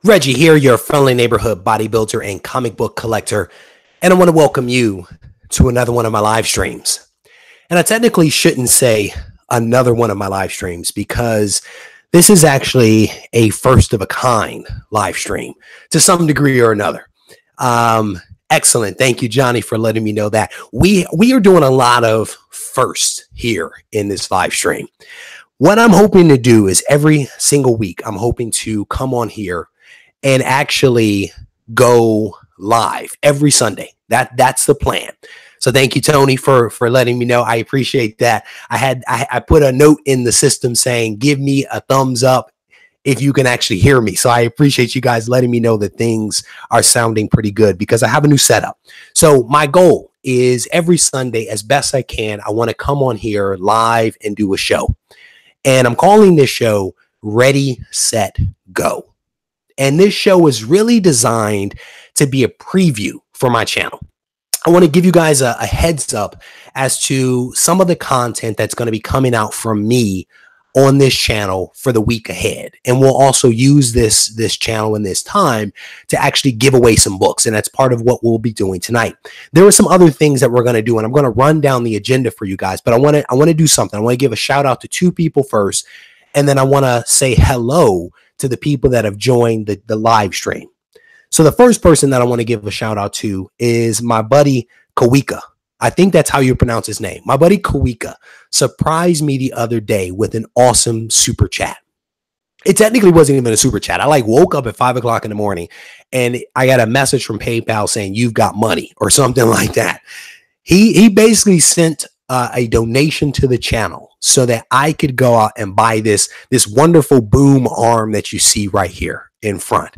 Reggie here, your friendly neighborhood bodybuilder and comic book collector, and I want to welcome you to another one of my live streams. And I technically shouldn't say another one of my live streams because this is actually a first of a kind live stream to some degree or another. Excellent. Thank you, Johnny, for letting me know that. We are doing a lot of firsts here in this live stream. What I'm hoping to do is every single week, I'm hoping to come on here and actually go live every Sunday. That's the plan. So thank you, Tony, for letting me know. I appreciate that. I put a note in the system saying, give me a thumbs up if you can actually hear me. So I appreciate you guys letting me know that things are sounding pretty good because I have a new setup. So my goal is every Sunday, as best I can, I want to come on here live and do a show. And I'm calling this show Ready, Set, Go. And this show is really designed to be a preview for my channel. I want to give you guys a heads up as to some of the content that's going to be coming out from me on this channel for the week ahead. And we'll also use this channel and this time to actually give away some books. And that's part of what we'll be doing tonight. There are some other things that we're going to do, and I'm going to run down the agenda for you guys, but I want to do something. I want to give a shout out to two people first, and then I want to say hello to the people that have joined the live stream. So the first person that I want to give a shout out to is my buddy Kawika. I think that's how you pronounce his name. My buddy Kawika surprised me the other day with an awesome super chat. It technically wasn't even a super chat. I woke up at 5 o'clock in the morning and I got a message from PayPal saying you've got money or something like that. He basically sent a donation to the channel so that I could go out and buy this wonderful boom arm that you see right here in front.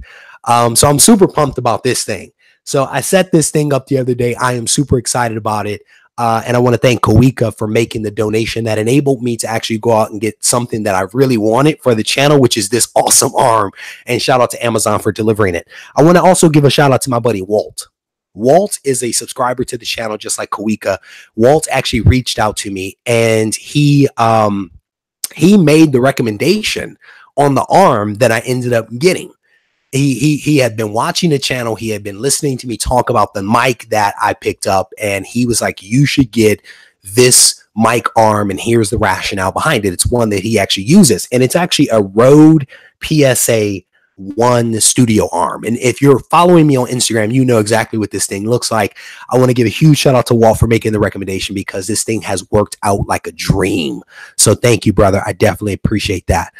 So I'm super pumped about this thing. So I set this thing up the other day. I am super excited about it. And I want to thank Kawika for making the donation that enabled me to actually go out and get something that I really wanted for the channel, which is this awesome arm. And shout out to Amazon for delivering it. I want to also give a shout out to my buddy Walt. Walt is a subscriber to the channel, just like Kawika. Walt actually reached out to me and he made the recommendation on the arm that I ended up getting. He had been watching the channel. He had been listening to me talk about the mic that I picked up. And he was like, you should get this mic arm. And here's the rationale behind it. It's one that he actually uses. And it's actually a Rode PSA 1 studio arm. And if you're following me on Instagram, you know exactly what this thing looks like. I want to give a huge shout out to Walt for making the recommendation because this thing has worked out like a dream. So thank you, brother. I definitely appreciate that.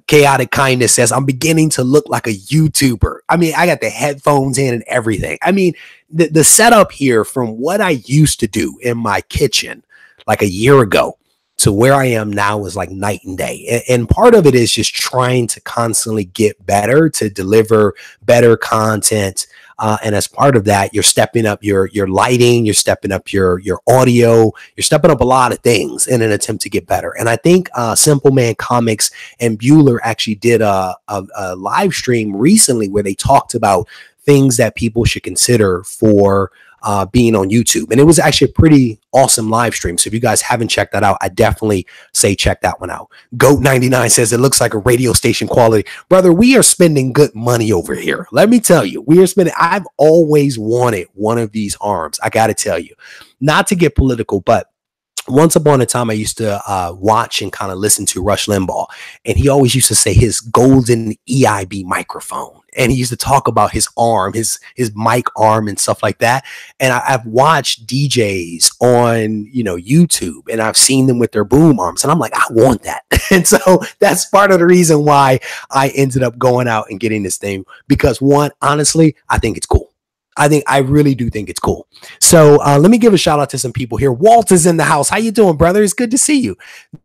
Chaotic Kindness says, I'm beginning to look like a YouTuber. I mean, I got the headphones in and everything. I mean, the setup here from what I used to do in my kitchen like a year ago to where I am now is like night and day. And part of it is just trying to constantly get better, to deliver better content. And as part of that, you're stepping up your lighting, you're stepping up your audio, you're stepping up a lot of things in an attempt to get better. And I think Simple Man Comics and Bueller actually did a live stream recently where they talked about things that people should consider for being on YouTube. And it was actually a pretty awesome live stream. So if you guys haven't checked that out, I definitely say check that one out. Goat99 says it looks like a radio station quality. Brother, we are spending good money over here. Let me tell you, we are spending. I've always wanted one of these arms. I got to tell you, not to get political, but once upon a time, I used to watch and kind of listen to Rush Limbaugh, and he always used to say his golden EIB microphone. And he used to talk about his arm, his mic arm and stuff like that. And I've watched DJs on, YouTube, and I've seen them with their boom arms. And I'm like, I want that. And so that's part of the reason why I ended up going out and getting this thing. Because one, honestly, I think it's cool. I really do think it's cool. So let me give a shout out to some people here. Walt is in the house. How you doing, brother? It's good to see you.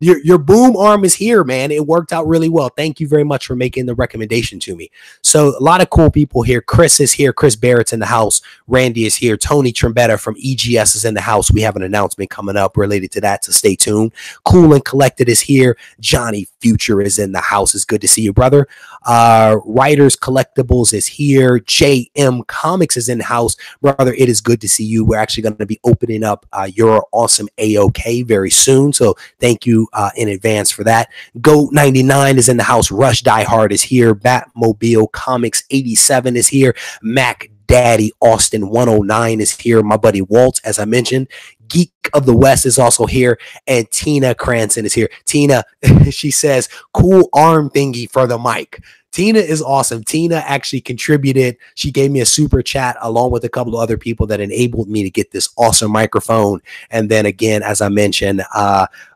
Your boom arm is here, man. It worked out really well. Thank you very much for making the recommendation to me. So a lot of cool people here. Chris is here. Chris Barrett's in the house. Randy is here. Tony Trombetta from EGS is in the house. We have an announcement coming up related to that, so stay tuned. Cool and Collected is here. Johnny Future is in the house. It's good to see you, brother. Writers Collectibles is here. JM Comics is in the house. Brother, it is good to see you. We're actually going to be opening up your awesome AOK very soon. So thank you in advance for that. Goat 99 is in the house. Rush Die Hard is here. Batmobile Comics 87 is here. Mac Daddy Austin 109 is here. My buddy Walt, as I mentioned. Geek of the West is also here, and Tina Cranston is here. Tina, she says, cool arm thingy for the mic. Tina is awesome. Tina actually contributed. She gave me a super chat along with a couple of other people that enabled me to get this awesome microphone. And then again, as I mentioned,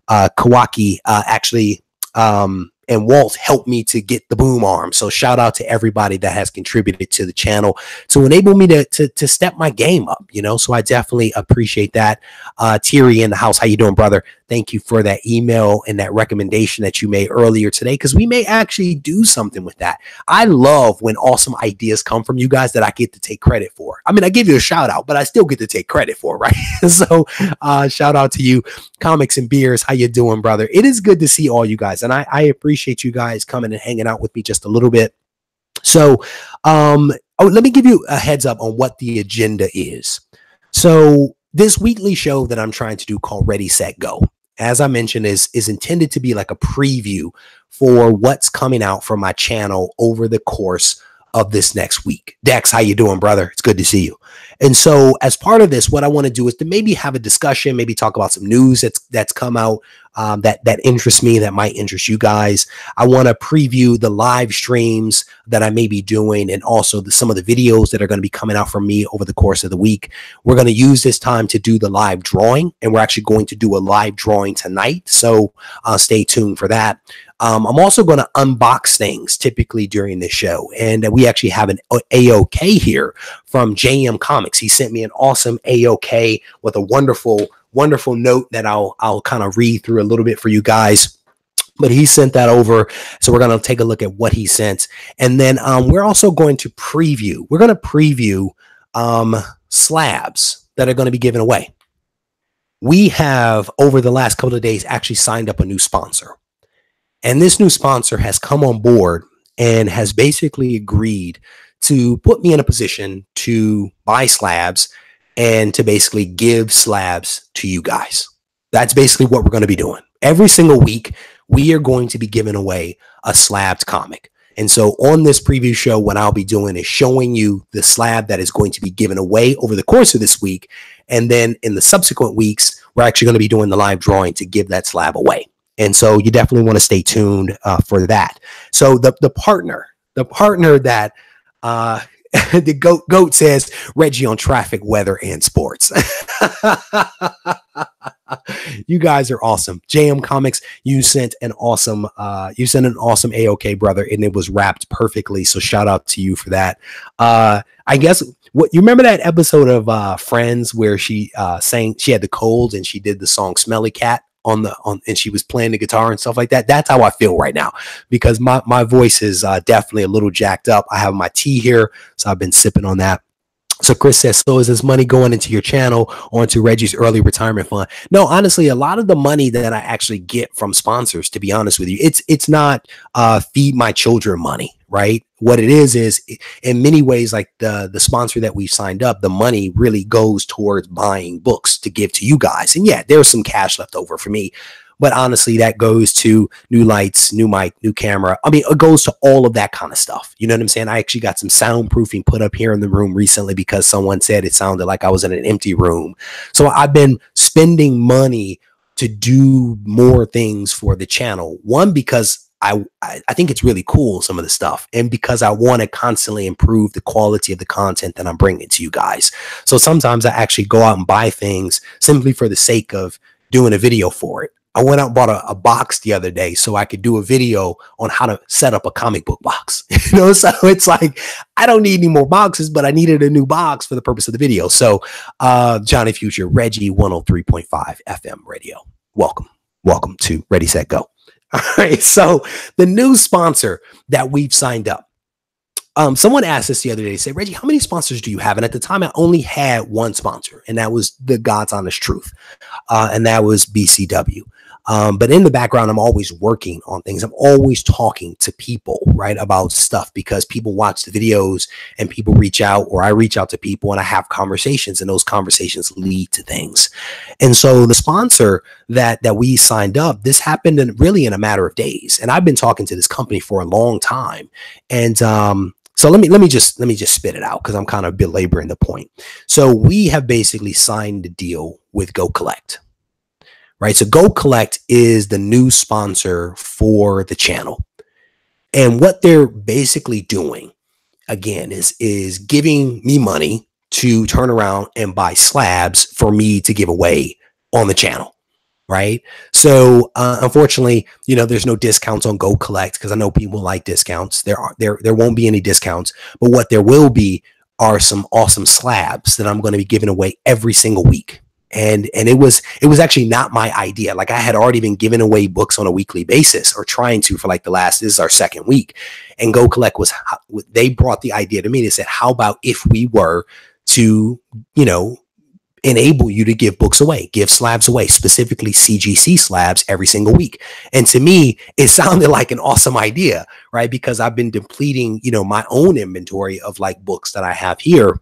Kawaki actually and Walt helped me to get the boom arm. So shout out to everybody that has contributed to the channel to enable me to step my game up, you know. So I definitely appreciate that. Thierry in the house, how you doing, brother? Thank you for that email and that recommendation that you made earlier today, because we may actually do something with that. I love when awesome ideas come from you guys that I get to take credit for. I mean, I give you a shout out, but I still get to take credit for, right? So shout out to you. Comics and Beers, how you doing, brother? It is good to see all you guys, and I appreciate you guys coming and hanging out with me just a little bit. So let me give you a heads up on what the agenda is. So this weekly show that I'm trying to do called Ready, Set, Go, as I mentioned, is intended to be like a preview for what's coming out from my channel over the course of this next week. Dex, how you doing, brother? It's good to see you. And so as part of this, what I want to do is to maybe have a discussion, maybe talk about some news that's come out that interests me, that might interest you guys. I want to preview the live streams that I may be doing, and also some of the videos that are going to be coming out from me over the course of the week. We're going to use this time to do the live drawing, and we're actually going to do a live drawing tonight. So stay tuned for that. I'm also going to unbox things typically during this show. And we actually have an AOK here from JM Comics. He sent me an awesome AOK with a wonderful note that I'll kind of read through a little bit for you guys. But he sent that over. So we're going to take a look at what he sent. And then we're also going to preview. We're going to preview slabs that are going to be given away. We have, over the last couple of days, actually signed up a new sponsor. And this new sponsor has come on board and has basically agreed to put me in a position to buy slabs and to basically give slabs to you guys. That's basically what we're going to be doing. Every single week, we are going to be giving away a slabbed comic. And so on this preview show, what I'll be doing is showing you the slab that is going to be given away over the course of this week. And then in the subsequent weeks, we're actually going to be doing the live drawing to give that slab away. And so you definitely want to stay tuned for that. So the partner that the goat says, Regie on traffic, weather, and sports. You guys are awesome. JM Comics, you sent an awesome AOK, brother, and it was wrapped perfectly. So shout out to you for that. I guess what you remember that episode of Friends where she sang, she had the cold and she did the song Smelly Cat and she was playing the guitar and stuff like that. That's how I feel right now, because my voice is definitely a little jacked up. I have my tea here, so I've been sipping on that. So Chris says, so is this money going into your channel or into Reggie's early retirement fund? No, honestly, a lot of the money that I actually get from sponsors, to be honest with you, it's not feed my children money, right? What it is in many ways, like the sponsor that we've signed up, the money really goes towards buying books to give to you guys. And yeah, there's some cash left over for me. But honestly, that goes to new lights, new mic, new camera. I mean, it goes to all of that kind of stuff. You know what I'm saying? I actually got some soundproofing put up here in the room recently because someone said it sounded like I was in an empty room. So I've been spending money to do more things for the channel. One, because I think it's really cool, some of the stuff, and because I want to constantly improve the quality of the content that I'm bringing to you guys. So sometimes I actually go out and buy things simply for the sake of doing a video for it. I went out and bought a box the other day so I could do a video on how to set up a comic book box. You know, so it's like, I don't need any more boxes, but I needed a new box for the purpose of the video. So Johnny Future, Regie 103.5 FM radio. Welcome to Ready, Set, Go. All right. So the new sponsor that we've signed up, Someone asked us the other day, they said, Reggie, how many sponsors do you have? And at the time, I only had one sponsor, and that was the God's Honest Truth. And that was BCW. But in the background, I'm always working on things. I'm always talking to people, right, about stuff, because people watch the videos and people reach out, or I reach out to people and I have conversations, and those conversations lead to things. And so the sponsor that we signed up, this happened really in a matter of days. And I've been talking to this company for a long time. And so let me just spit it out, because I'm kind of belaboring the point. So we have basically signed a deal with GoCollect. Right. So GoCollect is the new sponsor for the channel. And what they're basically doing, again, is giving me money to turn around and buy slabs for me to give away on the channel. Right. So unfortunately, there's no discounts on GoCollect, because I know people like discounts. There won't be any discounts. But what there will be are some awesome slabs that I'm going to be giving away every single week. And it was actually not my idea. Like, I had already been giving away books on a weekly basis, or trying to, for like this is our second week. And GoCollect they brought the idea to me. They said, how about if we were to, enable you to give books away, give slabs away, specifically CGC slabs every single week. And to me, it sounded like an awesome idea, right? Because I've been depleting, my own inventory of like books that I have here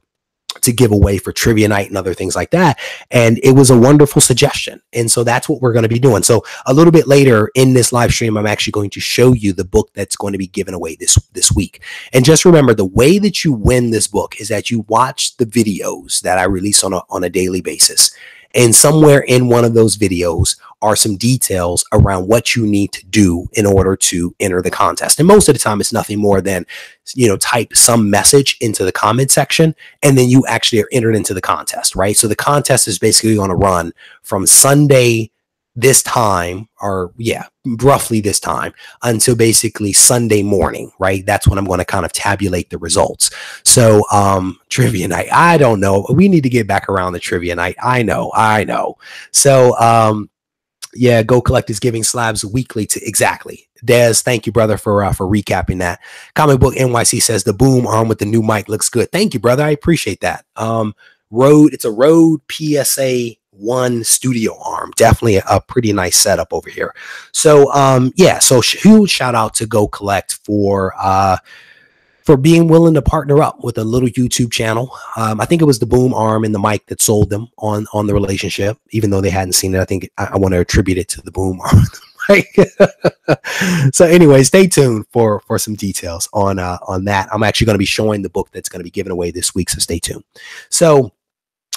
to give away for trivia night and other things like that. And it was a wonderful suggestion. And so that's what we're going to be doing. So a little bit later in this live stream, I'm actually going to show you the book that's going to be given away this week. And just remember, the way that you win this book is that you watch the videos that I release on a daily basis. And somewhere in one of those videos are some details around what you need to do in order to enter the contest. And most of the time, it's nothing more than, type some message into the comment section, and then you actually are entered into the contest, right? So the contest is basically going to run from Sunday this time, or roughly this time, until basically Sunday morning, right? That's when I'm going to kind of tabulate the results. So trivia night, I don't know. We need to get back around the trivia night. I know. So GoCollect is giving slabs weekly to exactly. Des, thank you, brother, for recapping that. Comic Book NYC says the boom arm with the new mic looks good. Thank you, brother. I appreciate that. It's a Rode PSA 1 studio arm. Definitely a pretty nice setup over here. So so huge shout out to GoCollect for being willing to partner up with a little YouTube channel. I think it was the boom arm and the mic that sold them on the relationship, even though they hadn't seen it. I think I want to attribute it to the boom arm. So anyway, stay tuned for some details on that. I'm actually going to be showing the book that's going to be given away this week, so stay tuned. So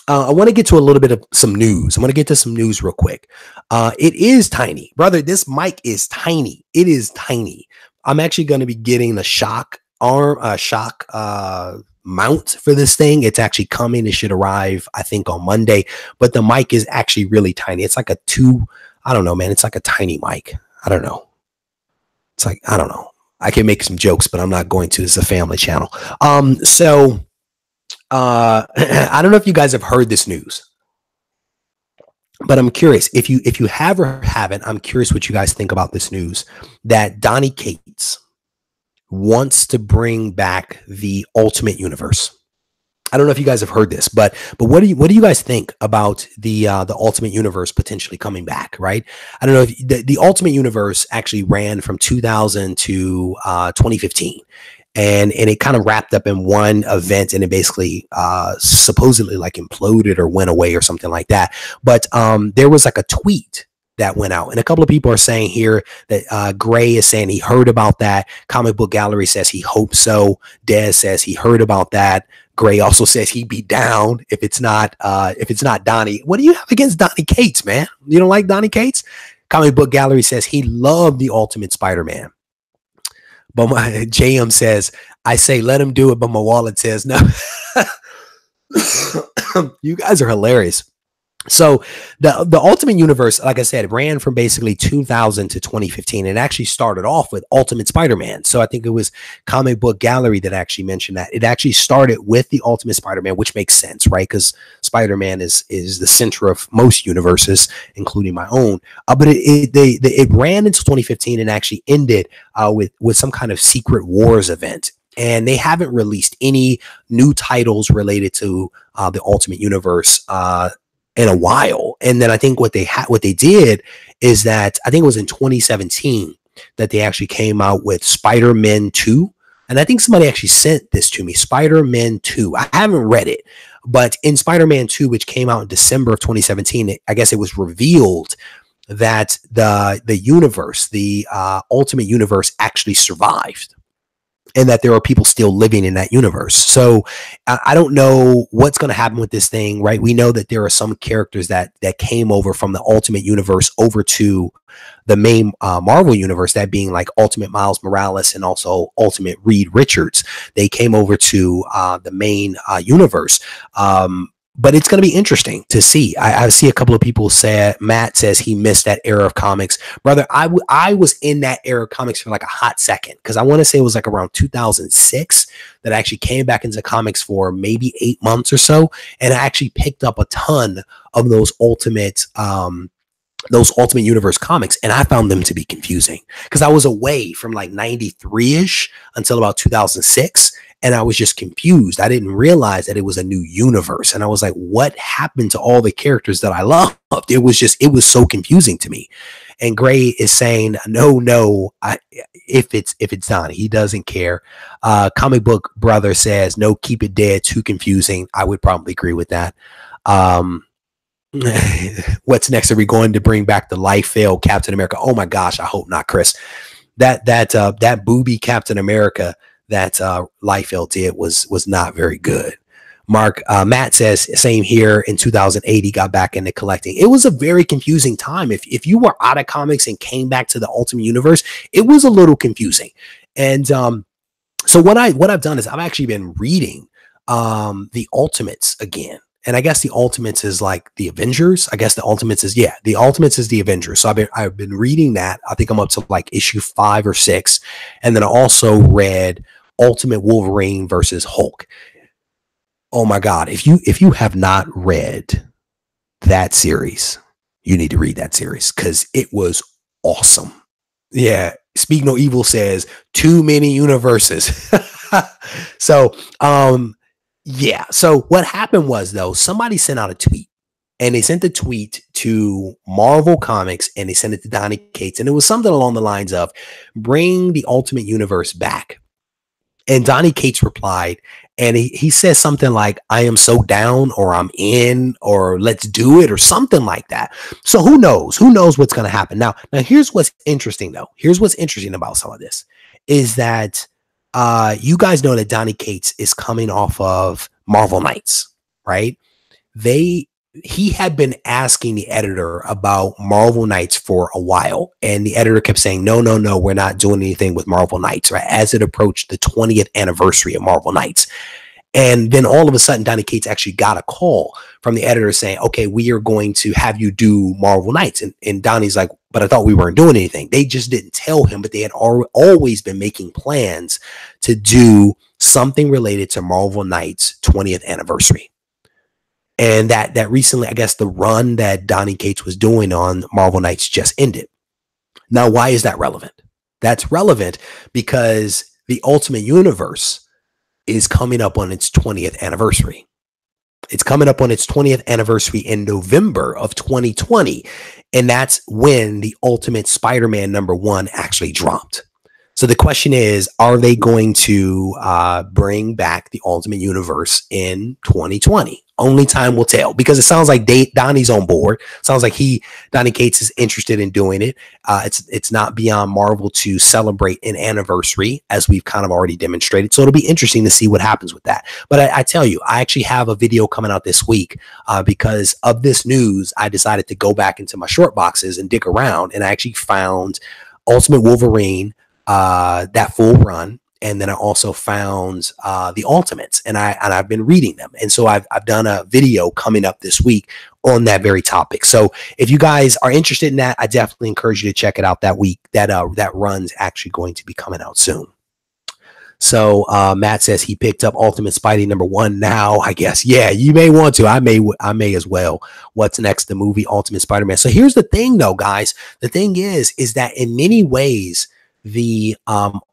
I want to get to a little bit of some news. I'm going to get to some news real quick. It is tiny, brother. This mic is tiny. It is tiny. I'm actually going to be getting a shock mount for this thing. It's actually coming. It should arrive, I think, on Monday. But the mic is actually really tiny. It's like I don't know, man. It's like a tiny mic. I don't know. It's like, I don't know. I can make some jokes, but I'm not going to. This is a family channel. So I don't know if you guys have heard this news, but I'm curious if you have or haven't. I'm curious what you guys think about this news that Donny Cates wants to bring back the Ultimate Universe. I don't know if you guys have heard this, but what do you guys think about the Ultimate Universe potentially coming back? Right? I don't know if the Ultimate Universe actually ran from 2000 to 2015. And it kind of wrapped up in one event, and it basically supposedly like imploded or went away or something like that. But there was like a tweet that went out, and a couple of people are saying here that Gray is saying he heard about that. Comic Book Gallery says he hopes so. Dez says he heard about that. Gray also says he'd be down if it's not Donny. What do you have against Donny Cates, man? You don't like Donny Cates? Comic Book Gallery says he loved the Ultimate Spider-Man. But my JM says, I say, let him do it. But my wallet says no. You guys are hilarious. So the Ultimate Universe, like I said, ran from basically 2000 to 2015. It actually started off with Ultimate Spider-Man. So I think it was Comic Book Gallery that actually mentioned that. It actually started with the Ultimate Spider-Man, which makes sense, right? Because Spider-Man is the center of most universes, including my own. But it ran into 2015 and actually ended with some kind of Secret Wars event. and they haven't released any new titles related to the Ultimate Universe in a while. And then I think what they did is that I think it was in 2017 that they actually came out with Spider-Man 2. And I think somebody actually sent this to me, Spider-Man 2. I haven't read it, but in Spider-Man 2, which came out in December of 2017, I guess it was revealed that the universe, the Ultimate Universe, actually survived, and that there are people still living in that universe. So I don't know what's going to happen with this thing, right? We know that there are some characters that came over from the Ultimate Universe over to the main Marvel universe, that being like Ultimate Miles Morales and also Ultimate Reed Richards. They came over to the main universe. But it's going to be interesting to see. I see a couple of people say, Matt says he missed that era of comics. Brother, I was in that era of comics for like a hot second, because I want to say it was like around 2006 that I actually came back into comics for maybe 8 months or so. And I actually picked up a ton of those Ultimate Universe comics, and I found them to be confusing because I was away from like 93-ish until about 2006. And I was just confused. I didn't realize that it was a new universe. And I was like, what happened to all the characters that I loved? It was so confusing to me. And Gray is saying, no, if it's Donnie, he doesn't care. Comic Book Brother says, no, keep it dead. Too confusing. I would probably agree with that. What's next? Are we going to bring back the life failed Captain America? Oh my gosh, I hope not, Chris. That booby Captain America that Liefeld did was not very good. Matt says, same here. In 2008, he got back into collecting. It was a very confusing time. If you were out of comics and came back to the Ultimate Universe, it was a little confusing. And so what I've done is I've actually been reading the Ultimates again. And I guess the Ultimates is like the Avengers. I guess the Ultimates is the Ultimates is the Avengers. So I've been reading that. I think I'm up to like issue 5 or 6, and then I also read Ultimate Wolverine versus Hulk. Oh my God! If you have not read that series, you need to read that series because it was awesome. Yeah, Speak No Evil says too many universes. So yeah. So what happened was, though, somebody sent out a tweet, and they sent the tweet to Marvel Comics, and they sent it to Donny Cates. And it was something along the lines of bring the Ultimate Universe back. And Donny Cates replied, and he says something like, I am so down, or I'm in, or let's do it, or something like that. So who knows what's going to happen. Now here's what's interesting, though. Here's what's interesting about some of this is that you guys know that Donny Cates is coming off of Marvel Knights, right? He had been asking the editor about Marvel Knights for a while, and the editor kept saying, no, we're not doing anything with Marvel Knights, right? As it approached the 20th anniversary of Marvel Knights. And then all of a sudden, Donny Cates actually got a call from the editor saying, okay, we are going to have you do Marvel Knights. And Donnie's like, but I thought we weren't doing anything. They just didn't tell him, but they had always been making plans to do something related to Marvel Knights 20th anniversary. And that recently, I guess the run that Donny Cates was doing on Marvel Knights just ended. Now, why is that relevant? That's relevant because the Ultimate Universe is coming up on its 20th anniversary. It's coming up on its 20th anniversary in November of 2020. And that's when the Ultimate Spider-Man #1 actually dropped. So the question is, are they going to bring back the Ultimate Universe in 2020? Only time will tell, because it sounds like Donnie's on board. Sounds like Donny Cates is interested in doing it. It's not beyond Marvel to celebrate an anniversary, as we've kind of already demonstrated. So it'll be interesting to see what happens with that. But I tell you, I actually have a video coming out this week because of this news. I decided to go back into my short boxes and dig around, and I actually found Ultimate Wolverine, that full run. And then I also found the Ultimates, and I've been reading them. And so I've done a video coming up this week on that very topic. So if you guys are interested in that, I definitely encourage you to check it out that week. That run's actually going to be coming out soon. So Matt says he picked up Ultimate Spidey #1 now, I guess. Yeah, you may want to. I may as well. What's next? The movie Ultimate Spider-Man. So here's the thing, though, guys. The thing is that in many ways, the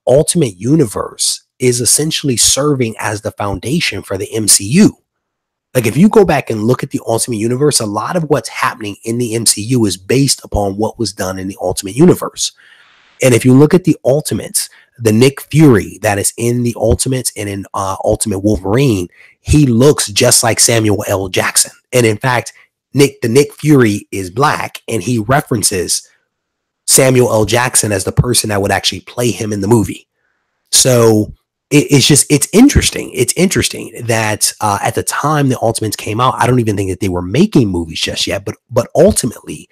Ultimate Universe is essentially serving as the foundation for the MCU. Like, if you go back and look at the Ultimate Universe, a lot of what's happening in the MCU is based upon what was done in the Ultimate Universe. And if you look at the Ultimates, the Nick Fury that is in the Ultimates and in Ultimate Wolverine, he looks just like Samuel L. Jackson. And in fact, the Nick Fury is black, and he references Samuel L. Jackson as the person that would actually play him in the movie. So it's interesting. It's interesting that at the time the Ultimates came out, I don't even think that they were making movies just yet, but ultimately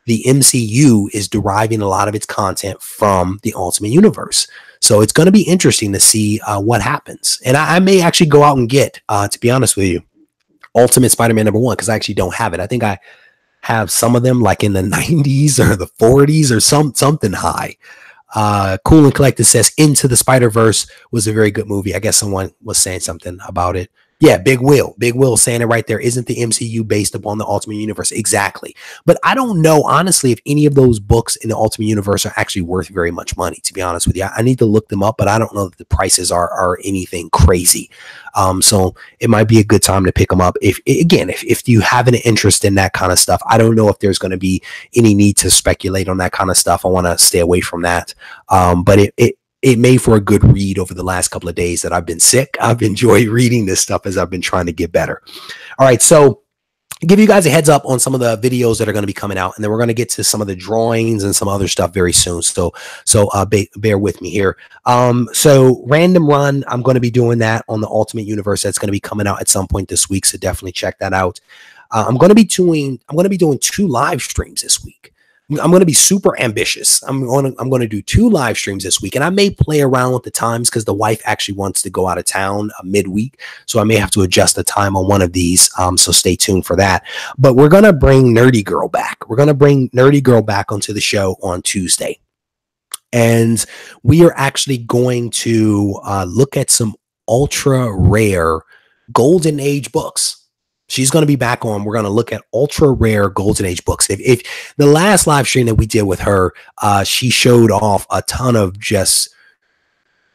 the MCU is deriving a lot of its content from the Ultimate Universe. So it's going to be interesting to see what happens. And I may actually go out and get, to be honest with you, Ultimate Spider-Man #1, because I actually don't have it. I think I have some of them like in the 90s or the 40s or something high. Cool and Collected says Into the Spider-Verse was a very good movie. I guess someone was saying something about it. Yeah, Big Will saying it right there. Isn't the MCU based upon the Ultimate Universe? Exactly. But I don't know, honestly, if any of those books in the Ultimate Universe are actually worth very much money, to be honest with you. I need to look them up, but I don't know that the prices are anything crazy. So it might be a good time to pick them up. If you have an interest in that kind of stuff, I don't know if there's going to be any need to speculate on that kind of stuff. I want to stay away from that. But it made for a good read over the last couple of days that I've been sick. I've enjoyed reading this stuff as I've been trying to get better. All right. So give you guys a heads up on some of the videos that are going to be coming out, and then we're going to get to some of the drawings and some other stuff very soon. So bear with me here. So Random Run, I'm going to be doing that on the Ultimate Universe. That's going to be coming out at some point this week. So definitely check that out. I'm going to be doing 2 live streams this week. I'm going to be super ambitious. I'm going to do 2 live streams this week, and I may play around with the times because the wife actually wants to go out of town midweek. So I may have to adjust the time on one of these. So stay tuned for that. But we're going to bring Nerdy Girl back. We're going to bring Nerdy Girl back onto the show on Tuesday. And we are actually going to look at some ultra rare golden age books. She's going to be back on. We're going to look at ultra rare golden age books. If the last live stream that we did with her, she showed off a ton of just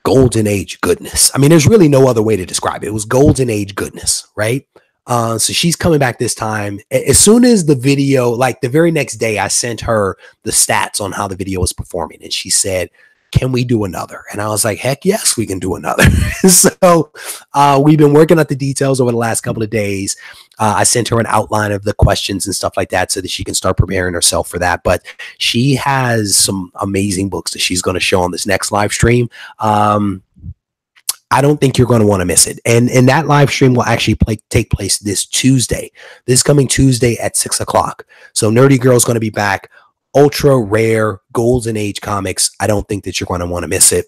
golden age goodness. I mean, there's really no other way to describe it. It was golden age goodness, right? So she's coming back this time. As soon as the video, like the very next day, I sent her the stats on how the video was performing, and she said, can we do another? And I was like, heck yes, we can do another. So we've been working out the details over the last couple of days. I sent her an outline of the questions and stuff like that so that she can start preparing herself for that. But she has some amazing books that she's going to show on this next live stream. I don't think you're going to want to miss it. And that live stream will actually take place this coming Tuesday at 6 o'clock. So Nerdy Girl is going to be back. Ultra rare golden age comics. I don't think that you're going to want to miss it.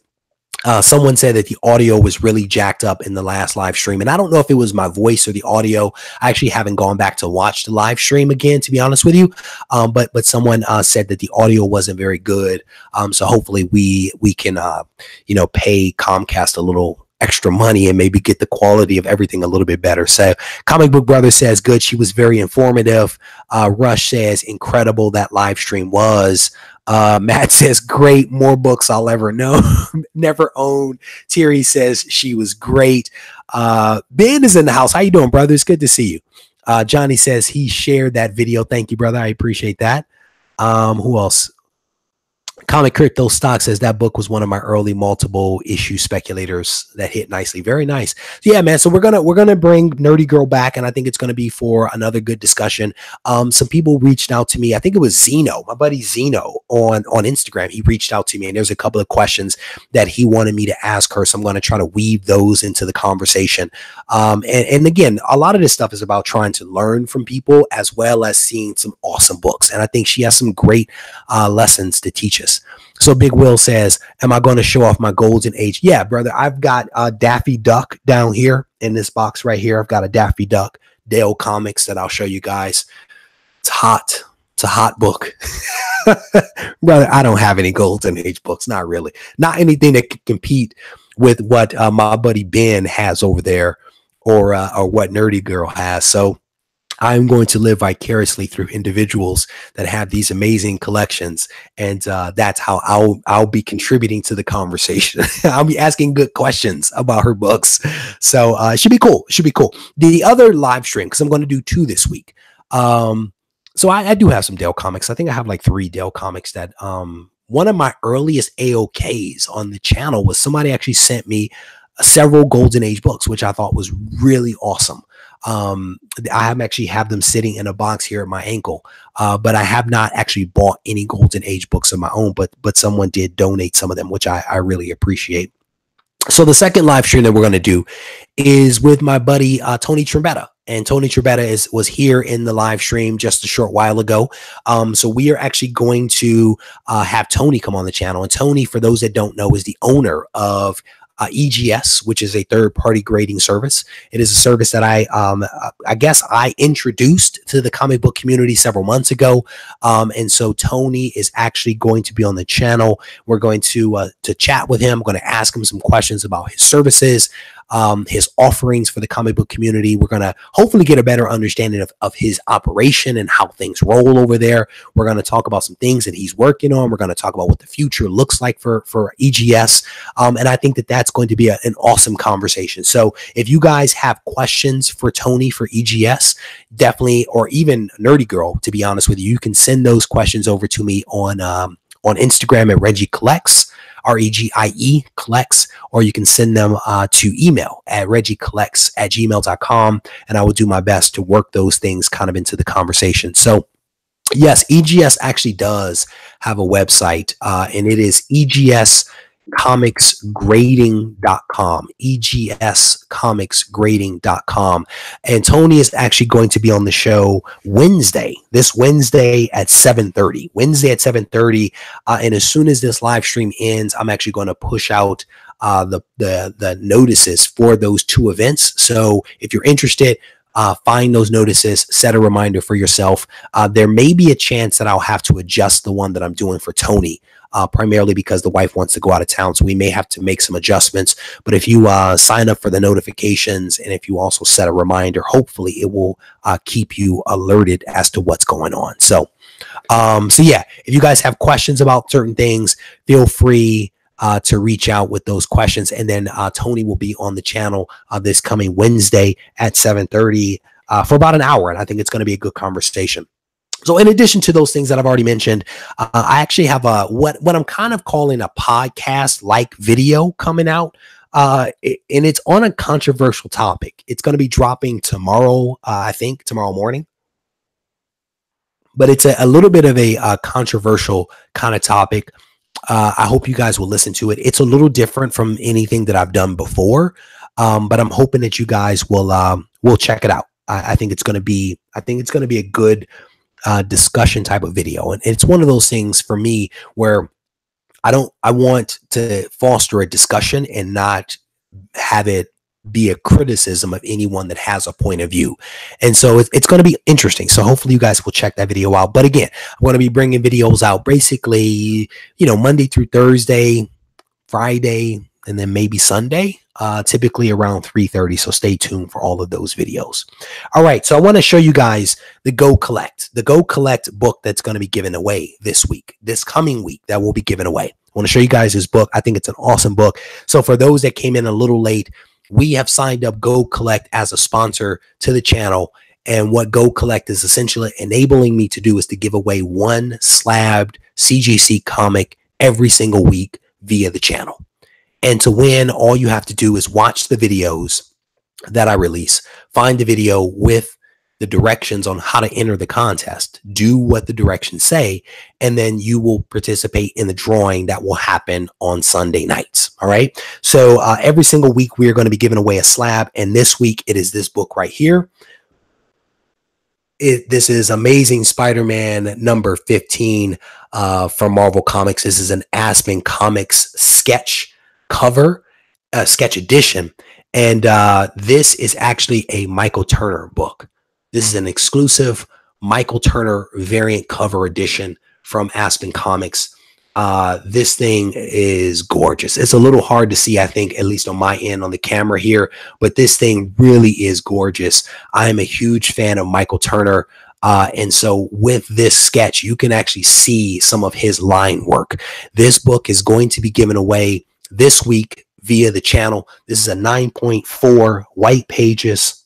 Someone said that the audio was really jacked up in the last live stream, and I don't know if it was my voice or the audio. I actually haven't gone back to watch the live stream again, to be honest with you. But someone said that the audio wasn't very good. So hopefully we can pay Comcast a little extra money and maybe get the quality of everything a little bit better. So Comic Book Brother says good. She was very informative. Rush says incredible that live stream was. Matt says great, more books I'll ever know. Never own. Thierry says she was great. Ben is in the house. How you doing, brother? It's good to see you. Johnny says he shared that video. Thank you, brother. I appreciate that. Who else? Comic Crypto Stock says that book was one of my early multiple issue speculators that hit nicely. Very nice. Yeah, man. So we're gonna bring Nerdy Girl back, and I think it's gonna be for another good discussion. Some people reached out to me. I think it was Zeno, my buddy Zeno on Instagram. He reached out to me, and there's a couple of questions that he wanted me to ask her. So I'm gonna try to weave those into the conversation. And again, a lot of this stuff is about trying to learn from people as well as seeing some awesome books. And I think she has some great lessons to teach us. So Big Will says, am I going to show off my golden age? Yeah, brother. I've got Daffy Duck down here in this box right here. I've got a Daffy Duck Dale Comics that I'll show you guys. It's hot. It's a hot book. Brother, I don't have any golden age books. Not really. Not anything that can compete with what my buddy Ben has over there or what Nerdy Girl has. So I'm going to live vicariously through individuals that have these amazing collections, and that's how I'll be contributing to the conversation. I'll be asking good questions about her books, so it should be cool. It should be cool. The other live stream, because I'm going to do 2 this week. So I do have some Dale comics. I think I have like 3 Dale comics that one of my earliest AOKs on the channel was somebody actually sent me several Golden Age books, which I thought was really awesome. I actually have them sitting in a box here at my ankle, but I have not actually bought any Golden Age books of my own, but someone did donate some of them, which I really appreciate. So the second live stream that we're going to do is with my buddy Tony Trombetta. And Tony Trombetta was here in the live stream just a short while ago. So we are actually going to have Tony come on the channel. And Tony, for those that don't know, is the owner of EGS, which is a third-party grading service. It is a service that I guess I introduced to the comic book community several months ago. And so Tony is actually going to be on the channel. We're going to chat with him. I'm going to ask him some questions about his services, his offerings for the comic book community. We're going to hopefully get a better understanding of his operation and how things roll over there. We're going to talk about some things that he's working on. We're going to talk about what the future looks like for EGS. And I think that that's going to be an awesome conversation. So if you guys have questions for Tony for EGS, definitely, or even Nerdy Girl, to be honest with you, you can send those questions over to me on Instagram at Regie Collects. REGIE collects, or you can send them to email at regiecollects@gmail.com, and I will do my best to work those things kind of into the conversation. So yes, EGS actually does have a website, and it is EGScomicsgrading.com, EGScomicsgrading.com. And Tony is actually going to be on the show this Wednesday at 7:30. And as soon as this live stream ends, I'm actually going to push out the notices for those 2 events. So if you're interested, find those notices, set a reminder for yourself. There may be a chance that I'll have to adjust the one that I'm doing for Tony, primarily because the wife wants to go out of town. So we may have to make some adjustments. But if you sign up for the notifications, and if you also set a reminder, hopefully it will keep you alerted as to what's going on. So yeah, if you guys have questions about certain things, feel free to reach out with those questions. And then Tony will be on the channel this coming Wednesday at 7:30 for about an hour. And I think it's going to be a good conversation. So in addition to those things that I've already mentioned, I actually have what I'm kind of calling a podcast-like video coming out. And it's on a controversial topic. It's going to be dropping tomorrow, I think, tomorrow morning. But it's a little bit of a controversial kind of topic. I hope you guys will listen to it. It's a little different from anything that I've done before, but I'm hoping that you guys will check it out. I think it's going to be a good discussion type of video, and it's one of those things for me where I want to foster a discussion and not have it be a criticism of anyone that has a point of view. And so it's going to be interesting. So hopefully you guys will check that video out. But again, I'm going to be bringing videos out basically, Monday through Thursday, Friday, and then maybe Sunday, typically around 3:30. So stay tuned for all of those videos. All right. So I want to show you guys the GoCollect book that's going to be given away this coming week, that will be given away. I want to show you guys this book. I think it's an awesome book. So for those that came in a little late, we have signed up GoCollect as a sponsor to the channel. And what GoCollect is essentially enabling me to do is to give away one slabbed CGC comic every single week via the channel. And to win, all you have to do is watch the videos that I release, find the video with the directions on how to enter the contest, do what the directions say, and then you will participate in the drawing that will happen on Sunday nights. All right. So every single week we are going to be giving away a slab. And this week it is this book right here. This is Amazing Spider-Man number 15 from Marvel Comics. This is an Aspen Comics sketch cover, sketch edition. And this is actually a Michael Turner book. This is an exclusive Michael Turner variant cover edition from Aspen Comics. This thing is gorgeous. It's a little hard to see, I think, at least on my end on the camera here, but this thing really is gorgeous. I am a huge fan of Michael Turner. And so with this sketch, you can actually see some of his line work. This book is going to be given away this week via the channel. This is a 9.4 white pages.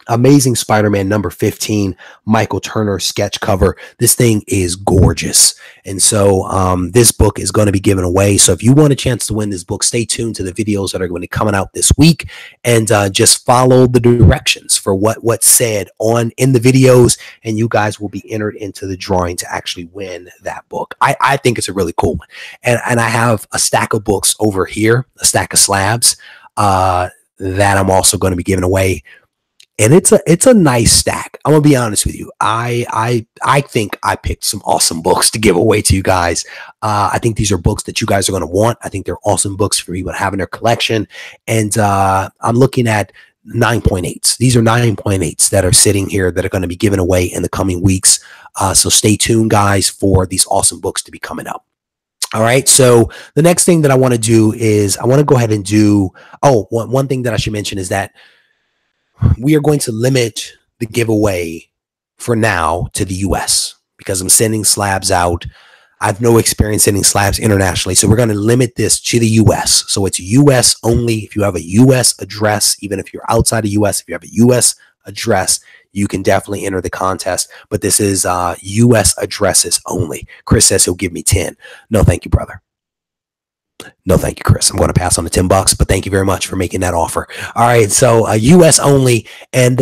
Amazing Spider-Man number 15, Michael Turner sketch cover. This thing is gorgeous. And so this book is going to be given away. So if you want a chance to win this book, stay tuned to the videos that are going to be coming out this week, and just follow the directions for what's said in the videos, and you guys will be entered into the drawing to actually win that book. I think it's a really cool one. And I have a stack of books over here, a stack of slabs that I'm also going to be giving away. And it's a nice stack. I'm gonna be honest with you. I think I picked some awesome books to give away to you guys. I think these are books that you guys are gonna want. I think they're awesome books for people to have in their collection. And I'm looking at 9.8s. These are 9.8s that are sitting here that are going to be given away in the coming weeks. So stay tuned, guys, for these awesome books to be coming up. All right. So the next thing that I want to do is I want to go ahead and do. Oh, one thing that I should mention is that we are going to limit the giveaway for now to the US because I'm sending slabs out. I have no experience sending slabs internationally. So we're going to limit this to the US. So it's US only. If you have a US address, even if you're outside the US, if you have a US address, you can definitely enter the contest. But this is US addresses only. Chris says he'll give me 10. No, thank you, brother. No, thank you, Chris. I'm going to pass on the $10, but thank you very much for making that offer. All right. So US only. And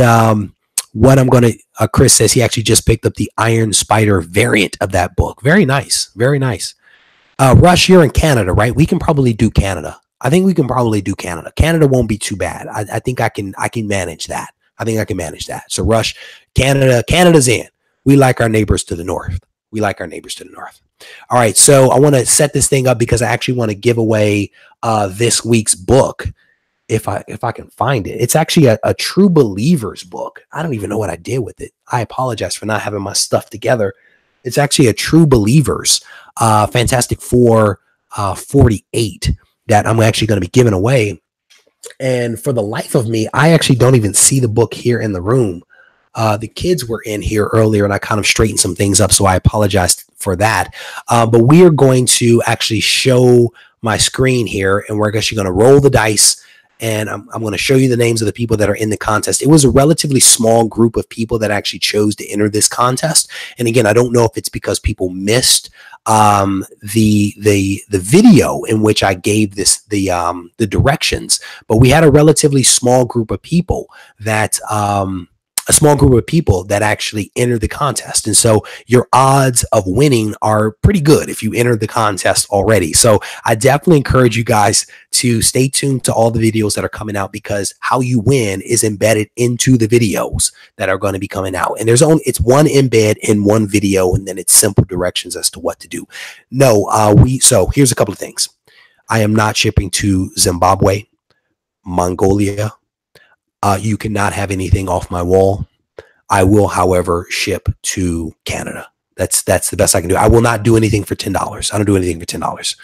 what I'm going to, Chris says he actually just picked up the Iron Spider variant of that book. Very nice. Very nice. Rush, you're in Canada, right? We can probably do Canada. I think we can probably do Canada. Canada won't be too bad. I think I can manage that. I think I can manage that. So Rush, Canada's in. We like our neighbors to the north. We like our neighbors to the north. All right, so I want to set this thing up because I actually want to give away this week's book if I can find it. It's actually a True Believers book. I don't even know what I did with it. I apologize for not having my stuff together. It's actually a True Believers Fantastic Four 48 that I'm actually going to be giving away. And for the life of me, I actually don't even see the book here in the room. The kids were in here earlier and I kind of straightened some things up, so I apologize for that. But we are going to actually show my screen here, and we're actually going to roll the dice, and I'm going to show you the names of the people that are in the contest. It was a relatively small group of people that actually chose to enter this contest. And again, I don't know if it's because people missed the video in which I gave the directions, but we had a relatively small group of people that actually entered the contest. And so your odds of winning are pretty good if you entered the contest already. So I definitely encourage you guys to stay tuned to all the videos that are coming out, because how you win is embedded into the videos that are going to be coming out. And it's one embed in one video, and then it's simple directions as to what to do. So here's a couple of things. I am not shipping to Zimbabwe, Mongolia. You cannot have anything off my wall. I will, however, ship to Canada. That's the best I can do. I will not do anything for $10. I don't do anything for $10.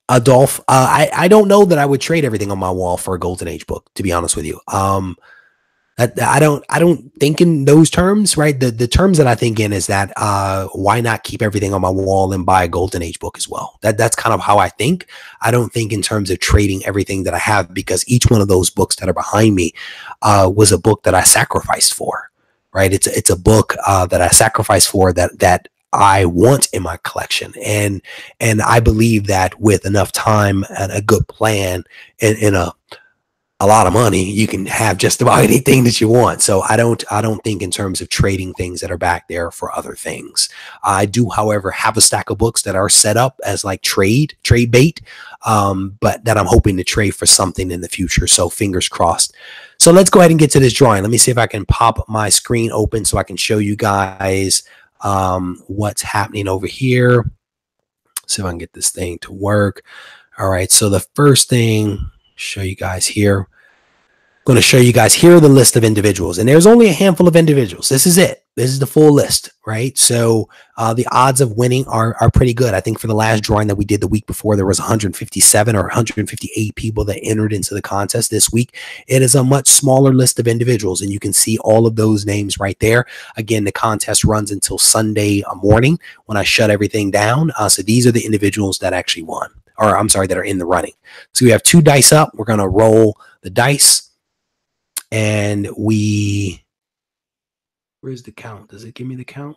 Adolph, I don't know that I would trade everything on my wall for a Golden Age book, to be honest with you. I don't think in those terms, right? The terms that I think in is that why not keep everything on my wall and buy a Golden Age book as well? That's kind of how I think. I don't think in terms of trading everything that I have, because each one of those books that are behind me was a book that I sacrificed for, right? It's a book that I sacrificed for that I want in my collection. And I believe that with enough time and a good plan and a lot of money, you can have just about anything that you want. So I don't think in terms of trading things that are back there for other things. I do, however, have a stack of books that are set up as like trade bait, but that I'm hoping to trade for something in the future. So fingers crossed. So let's go ahead and get to this drawing. Let me see if I can pop my screen open so I can show you guys what's happening over here. See if I can get this thing to work. All right. So the first thing, show you guys here. going to show you guys, here are the list of individuals, and there's only a handful of individuals. This is it. This is the full list, right? So the odds of winning are pretty good. I think for the last drawing that we did the week before, there was 157 or 158 people that entered into the contest. This week, it is a much smaller list of individuals, and you can see all of those names right there. Again, the contest runs until Sunday morning when I shut everything down. So these are the individuals that actually won, or I'm sorry, that are in the running. So we have 2 dice up. We're going to roll the dice. And where's the count? Does it give me the count?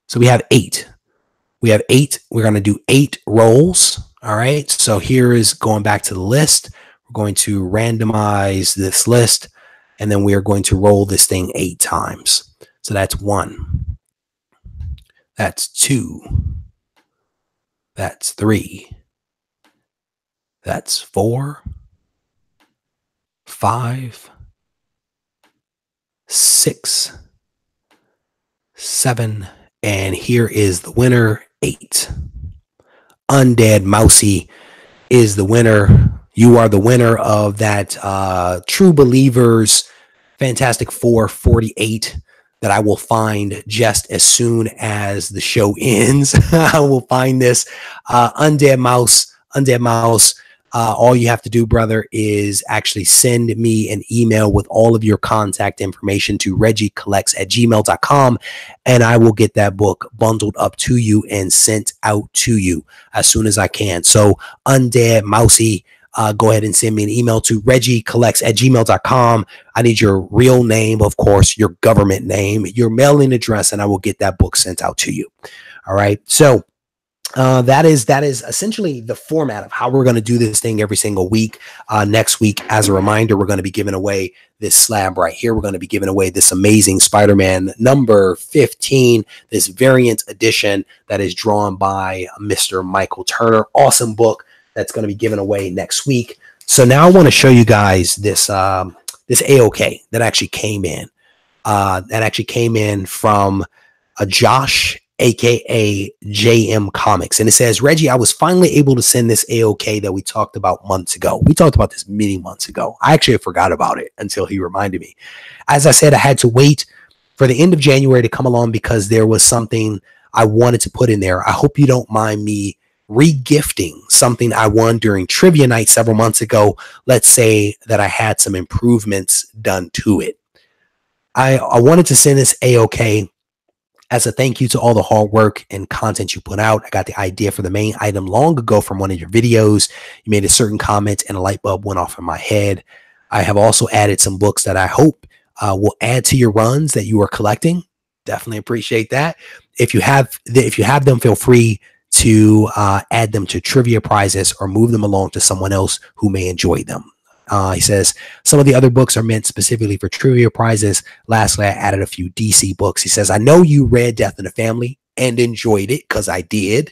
So we have 8. We have 8. We're going to do 8 rolls. All right. So here is going back to the list. We're going to randomize this list, and then we are going to roll this thing 8 times. So that's 1. That's 2. That's 3. That's 4. 5. 6, 7, and here is the winner, 8. Undead Mousy is the winner. You are the winner of that True Believers Fantastic Four 48 that I will find just as soon as the show ends. I will find this Undead Mouse. All you have to do, brother, is actually send me an email with all of your contact information to regiecollects@gmail.com, and I will get that book bundled up to you and sent out to you as soon as I can. So, Undead Mousy, go ahead and send me an email to regiecollects@gmail.com. I need your real name, of course, your government name, your mailing address, and I will get that book sent out to you. All right. So, that is essentially the format of how we're going to do this thing every single week. Next week, as a reminder, we're going to be giving away this slab right here. We're going to be giving away this amazing Spider-Man number 15, this variant edition that is drawn by Mr. Michael Turner. Awesome book that's going to be given away next week. So now I want to show you guys this this AOK that actually came in. That actually came in from Josh, aka JM Comics, and it says, Reggie, I was finally able to send this AOK that we talked about months ago. We talked about this many months ago. I actually forgot about it until he reminded me. As I said, I had to wait for the end of January to come along because there was something I wanted to put in there. I hope you don't mind me regifting something I won during trivia night several months ago. Let's say that I had some improvements done to it. I wanted to send this AOK as a thank you to all the hard work and content you put out. I got the idea for the main item long ago from one of your videos. You made a certain comment and a light bulb went off in my head. I have also added some books that I hope will add to your runs that you are collecting. Definitely appreciate that. If you have them, feel free to add them to trivia prizes or move them along to someone else who may enjoy them. He says, some of the other books are meant specifically for trivia prizes. Lastly, I added a few DC books. He says, I know you read Death in the Family and enjoyed it because I did.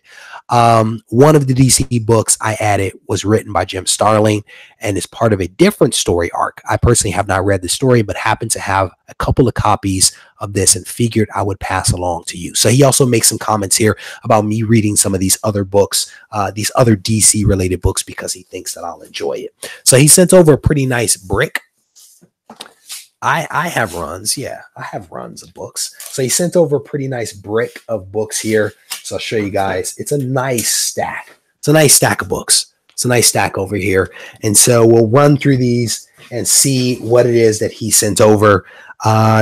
One of the DC books I added was written by Jim Starlin and is part of a different story arc. I personally have not read the story, but happen to have a couple of copies of this and figured I would pass along to you. So he also makes some comments here about me reading some of these other books, these other DC related books, because he thinks that I'll enjoy it. So he sent over a pretty nice brick. I have runs. Yeah, I have runs of books. So he sent over a pretty nice brick of books here. So I'll show you guys. It's a nice stack. It's a nice stack of books. It's a nice stack over here. And so we'll run through these and see what it is that he sent over.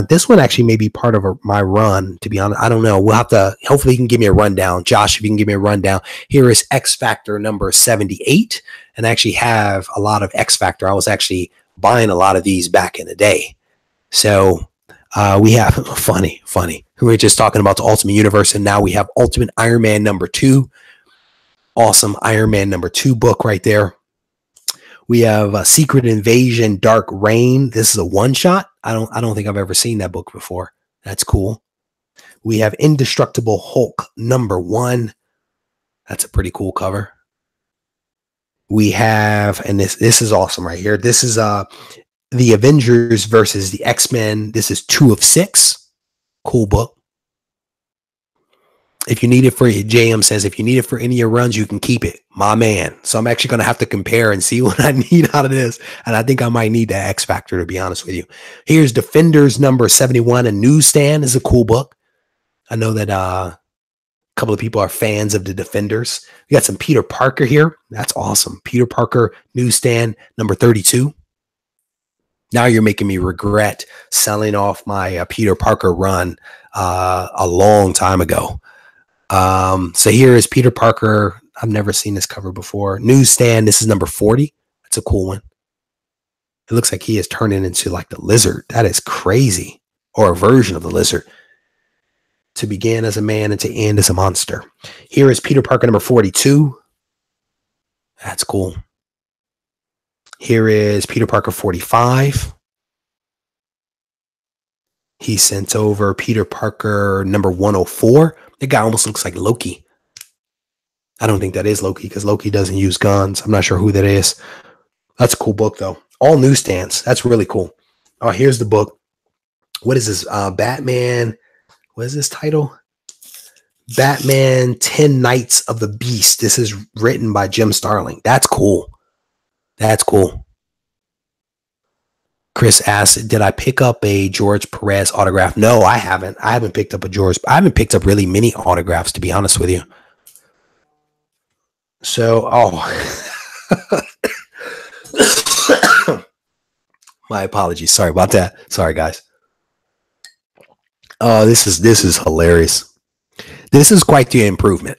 This one actually may be part of my run, to be honest. I don't know. We'll have to, hopefully he can give me a rundown. Josh, if you can give me a rundown. Here is X Factor number 78. And I actually have a lot of X Factor. I was actually buying a lot of these back in the day. So we have funny. We were just talking about the Ultimate Universe, and now we have Ultimate Iron Man number 2. Awesome Iron Man number 2 book right there. We have Secret Invasion Dark Reign. This is a one-shot. I don't think I've ever seen that book before. That's cool. We have Indestructible Hulk number 1. That's a pretty cool cover. We have, and this is awesome right here. This is the Avengers versus the X-Men. This is 2 of 6. Cool book. If you need it for JM says, if you need it for any of your runs, you can keep it, my man. So I'm actually going to have to compare and see what I need out of this. And I think I might need the X Factor, to be honest with you. Here's Defenders number 71. A Newsstand is a cool book. I know that a couple of people are fans of the Defenders. We got some Peter Parker here. That's awesome. Peter Parker Newsstand number 32. Now you're making me regret selling off my Peter Parker run a long time ago. So here is Peter Parker. I've never seen this cover before. Newsstand. This is number 40. That's a cool one. It looks like he is turning into like the Lizard. That is crazy. Or a version of the Lizard. To begin as a man and to end as a monster. Here is Peter Parker number 42. That's cool. Here is Peter Parker 45. He sent over Peter Parker number 104. The guy almost looks like Loki. I don't think that is Loki because Loki doesn't use guns. I'm not sure who that is. That's a cool book, though. All newsstands. That's really cool. Oh, here's the book. What is this? Batman. What is this title? Batman 10 Nights of the Beast. This is written by Jim Starlin. That's cool. That's cool. Chris asked, did I pick up a George Perez autograph? No, I haven't. I haven't picked up I haven't picked up really many autographs, to be honest with you. So, my apologies. Sorry about that. Sorry, guys. Oh, this is hilarious. This is quite the improvement.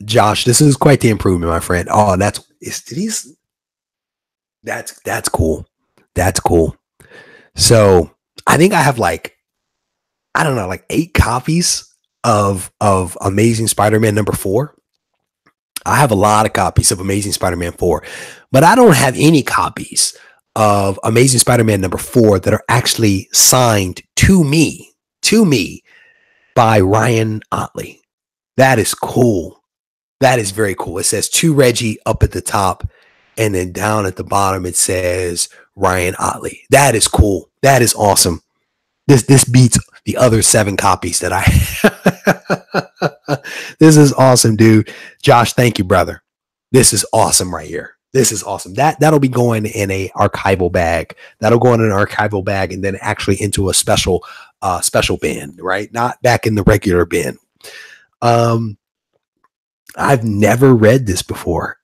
Josh, this is quite the improvement, my friend. Oh, that's cool. That's cool. So I think I have like 8 copies of Amazing Spider-Man number 4. I have a lot of copies of Amazing Spider-Man 4, but I don't have any copies of Amazing Spider-Man number 4 that are actually signed to me by Ryan Otley. That is cool. That is very cool. It says to Regie up at the top, and then down at the bottom it says Ryan Otley. That is cool. That is awesome. This beats the other 7 copies that I have. This is awesome, dude. Josh, thank you, brother. This is awesome right here. This is awesome. That'll be going in a archival bag. That'll go in an archival bag and then actually into a special bin, right? Not back in the regular bin. I've never read this before.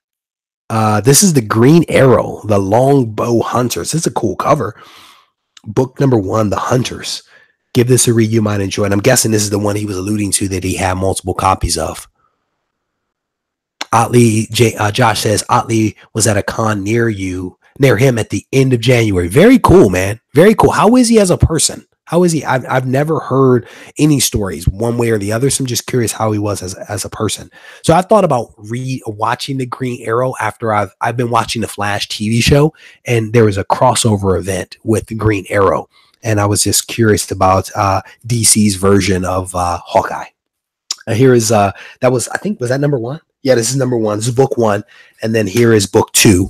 This is the Green Arrow, the Longbow Hunters. It's a cool cover. Book number 1, The Hunters. Give this a read. You might enjoy it. I'm guessing this is the one he was alluding to that he had multiple copies of. Otley, Josh says Otley was at a con near him at the end of January. Very cool, man. Very cool. How is he as a person? How is he? I've never heard any stories one way or the other. So I'm just curious how he was as a person. So I thought about watching the Green Arrow after I've been watching the Flash TV show, and there was a crossover event with the Green Arrow. And I was just curious about DC's version of Hawkeye. Here is was that number 1? Yeah, this is number 1. This is book 1. And then here is book 2.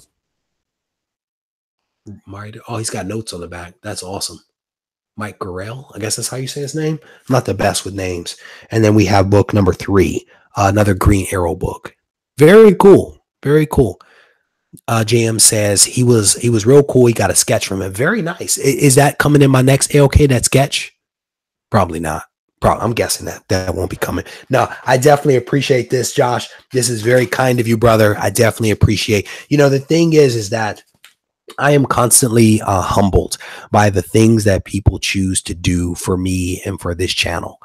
Oh, he's got notes on the back. That's awesome. Mike Gorell, I guess that's how you say his name. I'm not the best with names. And then we have book number 3, another Green Arrow book. Very cool. Very cool. JM says he was real cool. He got a sketch from him. Very nice. Is that coming in my next AOK, that sketch? Probably not. I'm guessing that won't be coming. No, I definitely appreciate this, Josh. This is very kind of you, brother. I definitely appreciate. The thing is that I am constantly humbled by the things that people choose to do for me and for this channel,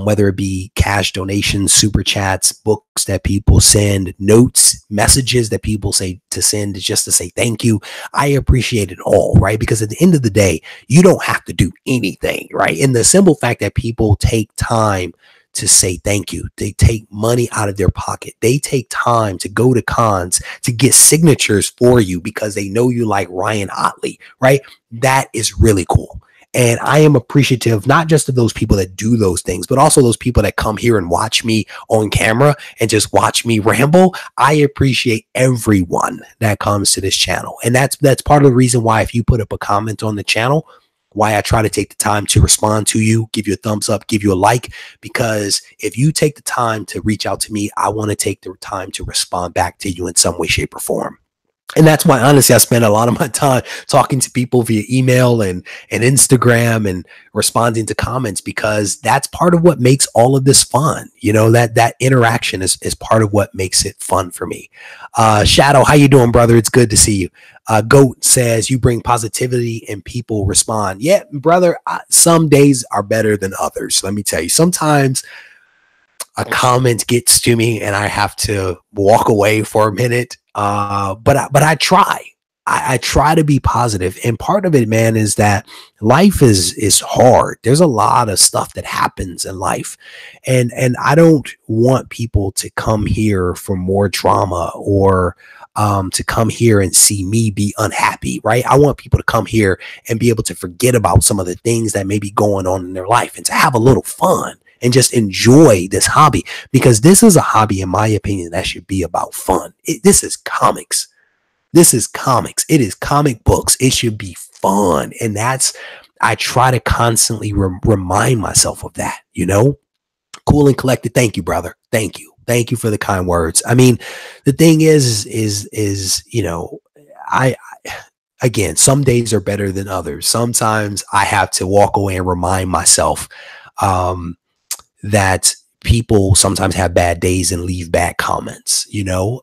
whether it be cash donations, super chats, books that people send, notes, messages that people say to send just to say thank you. I appreciate it all, right? Because at the end of the day, you don't have to do anything, right? And the simple fact that people take time to say thank you. They take money out of their pocket. They take time to go to cons to get signatures for you because they know you like Ryan Otley, right? That is really cool. And I am appreciative, not just of those people that do those things, but also those people that come here and watch me on camera and just watch me ramble. I appreciate everyone that comes to this channel. And that's part of the reason why if you put up a comment on the channel, why I try to take the time to respond to you, give you a thumbs up, give you a like, because if you take the time to reach out to me, I want to take the time to respond back to you in some way, shape, or form. And that's why, honestly, I spend a lot of my time talking to people via email and Instagram and responding to comments, because that's part of what makes all of this fun. You know, that interaction is part of what makes it fun for me. Shadow, how you doing, brother? It's good to see you. Goat says you bring positivity and people respond. Yeah, brother, some days are better than others. Let me tell you, sometimes a comment gets to me and I have to walk away for a minute. But I try. I try to be positive. And part of it, man, is that life is hard. There's a lot of stuff that happens in life. And I don't want people to come here for more drama or to come here and see me be unhappy, right? I want people to come here and be able to forget about some of the things that may be going on in their life and to have a little fun and just enjoy this hobby, because this is a hobby, in my opinion, that should be about fun. This is comics. This is comics. It is comic books. It should be fun. And I try to constantly remind myself of that, you know? Cool and collected. Thank you, brother. Thank you. Thank you for the kind words. I mean, the thing is, you know, again, some days are better than others. Sometimes I have to walk away and remind myself, that people sometimes have bad days and leave bad comments, you know?